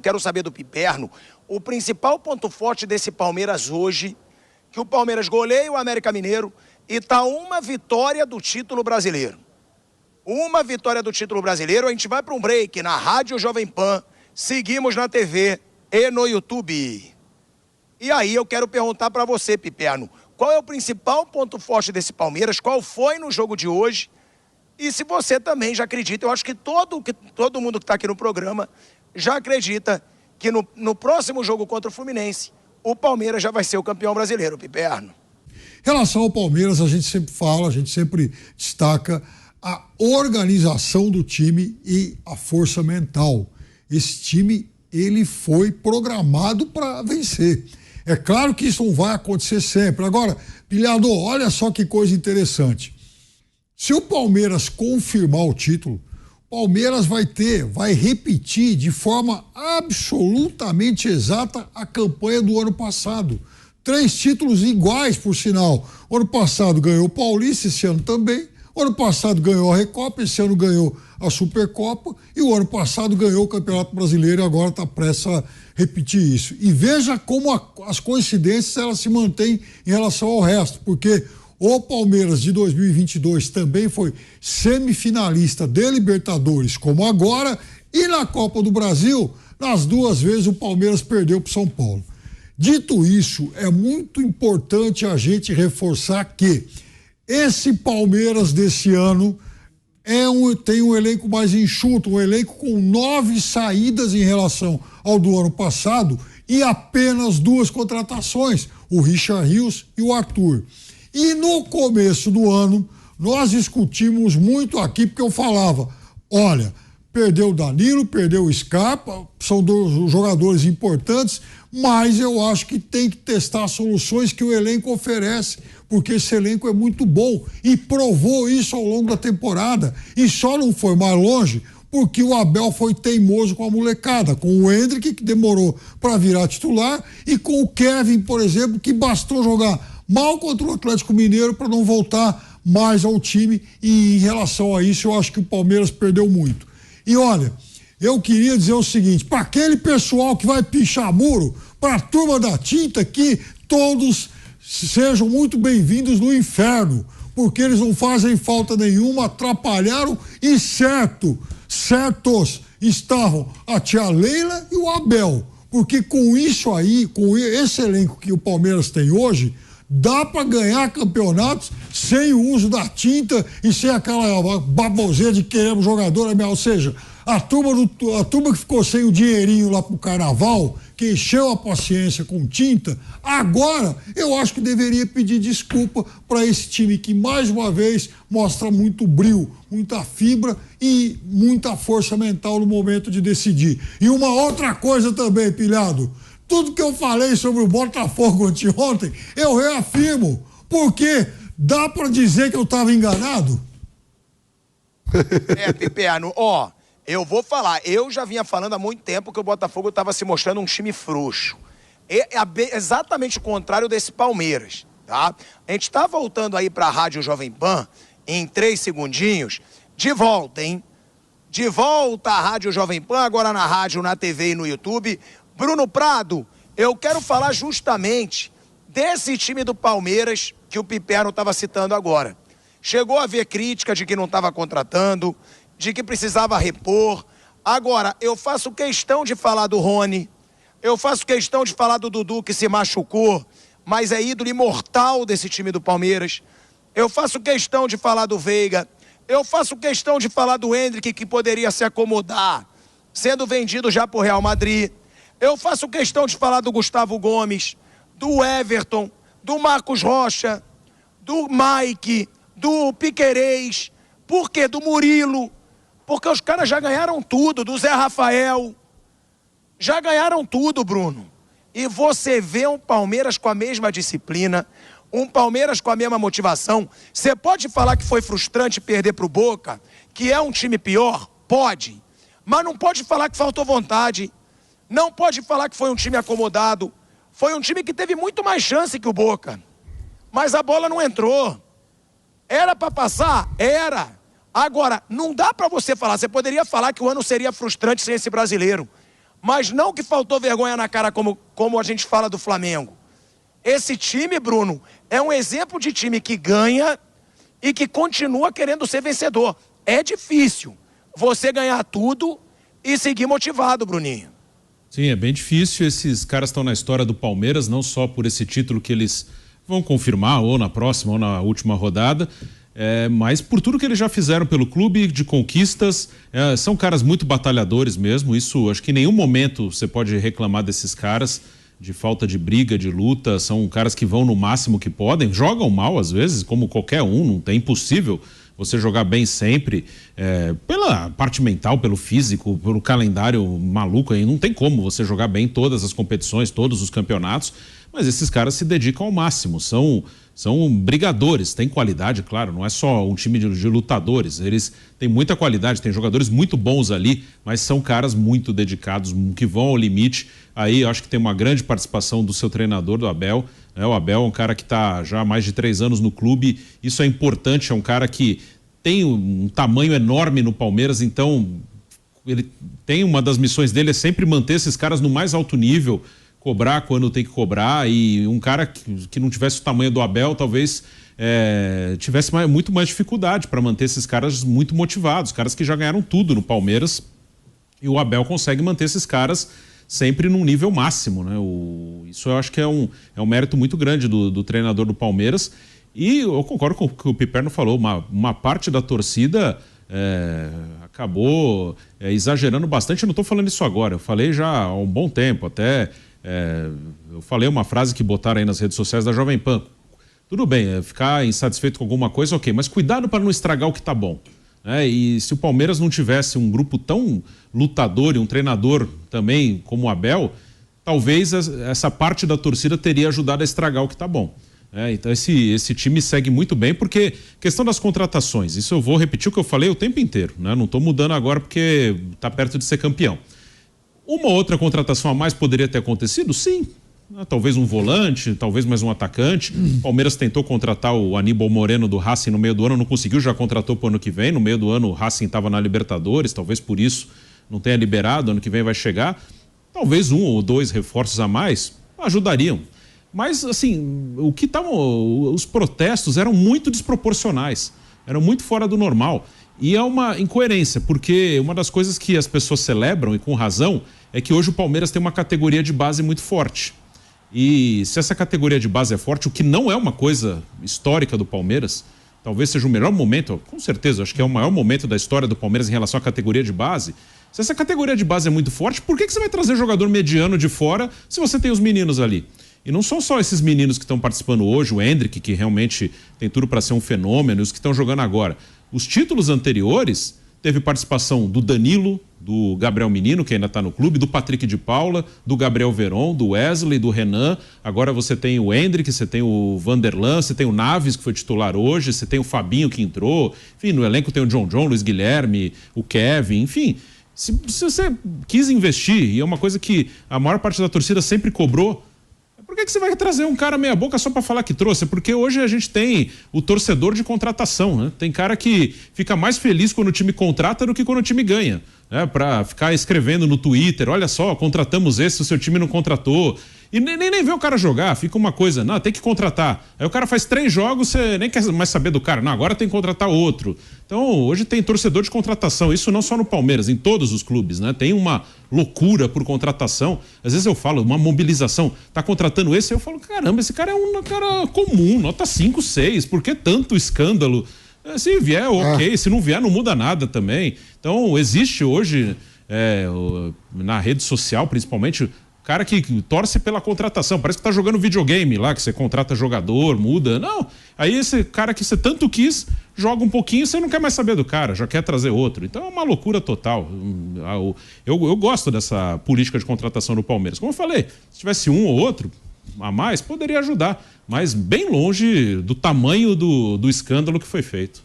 Quero saber do Piperno, o principal ponto forte desse Palmeiras hoje, que o Palmeiras goleia o América Mineiro e tá uma vitória do título brasileiro. Uma vitória do título brasileiro, a gente vai para um break na Rádio Jovem Pan, seguimos na TV e no YouTube. E aí eu quero perguntar para você, Piperno, qual é o principal ponto forte desse Palmeiras, qual foi no jogo de hoje? E se você também já acredita, eu acho que todo mundo que está aqui no programa já acredita que no próximo jogo contra o Fluminense, o Palmeiras já vai ser o campeão brasileiro, Piperno. Em relação ao Palmeiras, a gente sempre fala, a gente sempre destaca a organização do time e a força mental. Esse time, ele foi programado para vencer. É claro que isso não vai acontecer sempre. Agora, Pilhado, olha só que coisa interessante. Se o Palmeiras confirmar o título, o Palmeiras vai repetir de forma absolutamente exata a campanha do ano passado. 3 títulos iguais, por sinal. O ano passado ganhou o Paulista, esse ano também. O ano passado ganhou a Recopa, esse ano ganhou a Supercopa. E o ano passado ganhou o Campeonato Brasileiro e agora está prestes a repetir isso. E veja como as coincidências elas se mantêm em relação ao resto, porque o Palmeiras de 2022 também foi semifinalista de Libertadores, como agora, e na Copa do Brasil, nas 2 vezes o Palmeiras perdeu para o São Paulo. Dito isso, é muito importante a gente reforçar que esse Palmeiras desse ano tem um elenco mais enxuto, um elenco com 9 saídas em relação ao do ano passado e apenas 2 contratações, o Richard Rios e o Arthur. E no começo do ano, nós discutimos muito aqui, porque eu falava, olha, perdeu o Danilo, perdeu o Scarpa, são 2 jogadores importantes, mas eu acho que tem que testar soluções que o elenco oferece, porque esse elenco é muito bom e provou isso ao longo da temporada e só não foi mais longe porque o Abel foi teimoso com a molecada, com o Endrick, que demorou para virar titular, e com o Kevin, por exemplo, que bastou jogar mal contra o Atlético Mineiro para não voltar mais ao time, e em relação a isso eu acho que o Palmeiras perdeu muito. E olha, eu queria dizer o seguinte, para aquele pessoal que vai pichar muro, para a turma da tinta, que todos sejam muito bem-vindos no inferno, porque eles não fazem falta nenhuma, atrapalharam e certos estavam a tia Leila e o Abel, porque com isso aí, com esse elenco que o Palmeiras tem hoje, dá para ganhar campeonatos sem o uso da tinta e sem aquela baboseira de queremos jogador, ou seja, a turma que ficou sem o dinheirinho lá pro carnaval, que encheu a paciência com tinta, agora eu acho que deveria pedir desculpa para esse time que mais uma vez mostra muito brio, muita fibra e muita força mental no momento de decidir. E uma outra coisa também, Pilhado, tudo que eu falei sobre o Botafogo anteontem, eu reafirmo, porque dá para dizer que eu estava enganado? Piperno, eu vou falar, eu já vinha falando há muito tempo que o Botafogo estava se mostrando um time frouxo. É exatamente o contrário desse Palmeiras, tá? A gente tá voltando aí para a Rádio Jovem Pan em 3 segundinhos, de volta, hein? De volta à Rádio Jovem Pan, agora na rádio, na TV e no YouTube. Bruno Prado, eu quero falar justamente desse time do Palmeiras que o Piperno estava citando agora. Chegou a haver crítica de que não estava contratando, de que precisava repor. Agora, eu faço questão de falar do Rony, eu faço questão de falar do Dudu, que se machucou, mas é ídolo imortal desse time do Palmeiras. Eu faço questão de falar do Veiga, eu faço questão de falar do Endrick, que poderia se acomodar, sendo vendido já pro Real Madrid. Eu faço questão de falar do Gustavo Gomes, do Everton, do Marcos Rocha, do Mike, do Piquerez, por quê? Do Murilo, porque os caras já ganharam tudo, do Zé Rafael, já ganharam tudo, Bruno. E você vê um Palmeiras com a mesma disciplina, um Palmeiras com a mesma motivação. Você pode falar que foi frustrante perder pro Boca, que é um time pior? Pode, mas não pode falar que faltou vontade. Não pode falar que foi um time acomodado. Foi um time que teve muito mais chance que o Boca. Mas a bola não entrou. Era para passar? Era. Agora, não dá para você falar. Você poderia falar que o ano seria frustrante sem esse brasileiro. Mas não que faltou vergonha na cara como a gente fala do Flamengo. Esse time, Bruno, é um exemplo de time que ganha e que continua querendo ser vencedor. É difícil você ganhar tudo e seguir motivado, Bruninho. Sim, é bem difícil. Esses caras estão na história do Palmeiras, não só por esse título que eles vão confirmar ou na próxima ou na última rodada, mas por tudo que eles já fizeram pelo clube, de conquistas. São caras muito batalhadores mesmo. Isso, acho que em nenhum momento você pode reclamar desses caras, de falta de briga, de luta. São caras que vão no máximo que podem, jogam mal às vezes, como qualquer um, não é impossível você jogar bem sempre, pela parte mental, pelo físico, pelo calendário maluco aí, não tem como você jogar bem todas as competições, todos os campeonatos, mas esses caras se dedicam ao máximo, são brigadores, têm qualidade, claro, não é só um time de lutadores, eles têm muita qualidade, tem jogadores muito bons ali, mas são caras muito dedicados, que vão ao limite. Aí eu acho que tem uma grande participação do seu treinador, do Abel. O Abel é um cara que está já há mais de 3 anos no clube, isso é importante, é um cara que tem um tamanho enorme no Palmeiras, então ele tem, uma das missões dele é sempre manter esses caras no mais alto nível, cobrar quando tem que cobrar, e um cara que não tivesse o tamanho do Abel talvez tivesse muito mais dificuldade para manter esses caras muito motivados, caras que já ganharam tudo no Palmeiras, e o Abel consegue manter esses caras sempre num nível máximo, né? Isso eu acho que é um mérito muito grande do treinador do Palmeiras. E eu concordo com o que o Piperno falou, uma parte da torcida acabou exagerando bastante. Eu não estou falando isso agora, eu falei já há um bom tempo, até eu falei uma frase que botaram aí nas redes sociais da Jovem Pan. Tudo bem, ficar insatisfeito com alguma coisa, ok, mas cuidado para não estragar o que está bom. E se o Palmeiras não tivesse um grupo tão lutador e um treinador também como o Abel, talvez essa parte da torcida teria ajudado a estragar o que está bom. Então esse time segue muito bem, porque questão das contratações, isso eu vou repetir o que eu falei o tempo inteiro, né? Não estou mudando agora porque está perto de ser campeão. Uma outra contratação a mais poderia ter acontecido? Sim. Talvez um volante, talvez mais um atacante. O Palmeiras tentou contratar o Aníbal Moreno do Racing no meio do ano, não conseguiu, já contratou para o ano que vem. No meio do ano o Racing estava na Libertadores, talvez por isso não tenha liberado, ano que vem vai chegar. Talvez 1 ou 2 reforços a mais ajudariam. Mas, assim, os protestos eram muito desproporcionais, eram muito fora do normal. E é uma incoerência, porque uma das coisas que as pessoas celebram, e com razão, é que hoje o Palmeiras tem uma categoria de base muito forte. E se essa categoria de base é forte, o que não é uma coisa histórica do Palmeiras, talvez seja o melhor momento, com certeza, acho que é o maior momento da história do Palmeiras em relação à categoria de base. Se essa categoria de base é muito forte, por que você vai trazer jogador mediano de fora se você tem os meninos ali? E não são só esses meninos que estão participando hoje, o Endrick, que realmente tem tudo para ser um fenômeno, os que estão jogando agora. Os títulos anteriores, teve participação do Danilo, do Gabriel Menino, que ainda está no clube, do Patrick de Paula, do Gabriel Veron, do Wesley, do Renan. Agora você tem o Endrick, você tem o Vanderlan, você tem o Naves, que foi titular hoje, você tem o Fabinho, que entrou. Enfim, no elenco tem o John, Luiz Guilherme, o Kevin, enfim. Se você quis investir, e é uma coisa que a maior parte da torcida sempre cobrou, por que você vai trazer um cara meia boca só para falar que trouxe? Porque hoje a gente tem o torcedor de contratação, né? Tem cara que fica mais feliz quando o time contrata do que quando o time ganha, né? Para ficar escrevendo no Twitter, olha só, contratamos esse, o seu time não contratou. E nem vê o cara jogar, fica uma coisa, não, tem que contratar. Aí o cara faz 3 jogos, você nem quer mais saber do cara, não, agora tem que contratar outro. Então hoje tem torcedor de contratação, isso não só no Palmeiras, em todos os clubes, né? Tem uma loucura por contratação. Às vezes eu falo, uma mobilização, tá contratando esse, eu falo, caramba, esse cara é um cara comum, nota 5, 6, por que tanto escândalo? Se vier, ok, se não vier, não muda nada também. Então existe hoje, na rede social principalmente, cara que torce pela contratação, parece que tá jogando videogame lá, que você contrata jogador, muda. Não, aí esse cara que você tanto quis, joga um pouquinho, você não quer mais saber do cara, já quer trazer outro. Então é uma loucura total. Eu gosto dessa política de contratação do Palmeiras. Como eu falei, se tivesse um ou outro a mais, poderia ajudar, mas bem longe do tamanho do escândalo que foi feito.